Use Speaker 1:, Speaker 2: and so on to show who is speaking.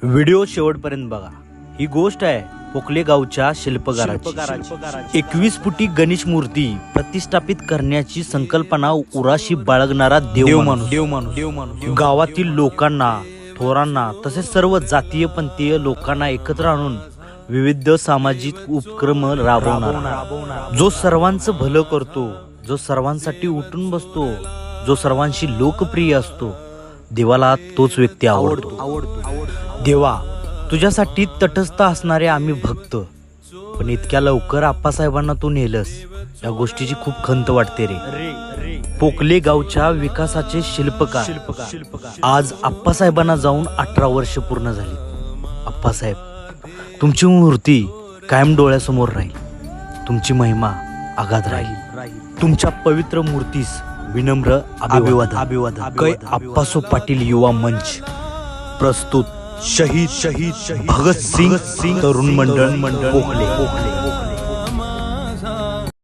Speaker 1: Video शेवटपर्यंत बघा। ही गोष्ट आहे पोकले गावच्या शिल्पकाराची। 21 फुटी गणेश मूर्ती प्रतिष्ठापित करण्याची संकल्पना उराशी बाळगणारा देव माणूस गावातील लोकांना, थोरांना तसेच सर्व जातीय पंथीय लोकांना एकत्र आणून विविध सामाजिक उपक्रम राबवणारा, जो सर्वांचं भलं करतो, जो सर्वांसाठी उठून बसतो, जो सर्वांशी लोकप्रिय असतो, देवाला तोच व्यक्ती आवडतो। देवा, तुझ्यासाठी तटस्थ असणारे आम्ही भक्त, पण इतक्या लवकर आप्पासाहेबांना तू नेलस, या गोष्टीची खूप खंत वाटते रे। पोकले गावच्या विकासाचे शिल्पकार आज आप्पासाहेबांना जाऊन 18 वर्ष पूर्ण झाली। आप्पासाहेब, तुमची मूर्ती कायम डोळ्यासमोर राहील, तुमची महिमा अगाध राहील। तुमच्या पवित्र मूर्तीस विनम्र अभिवादन। कै आप्पासो पाटील युवा मंच प्रस्तुत शहीद भगत सिंग तरुण मंडळ पोकले।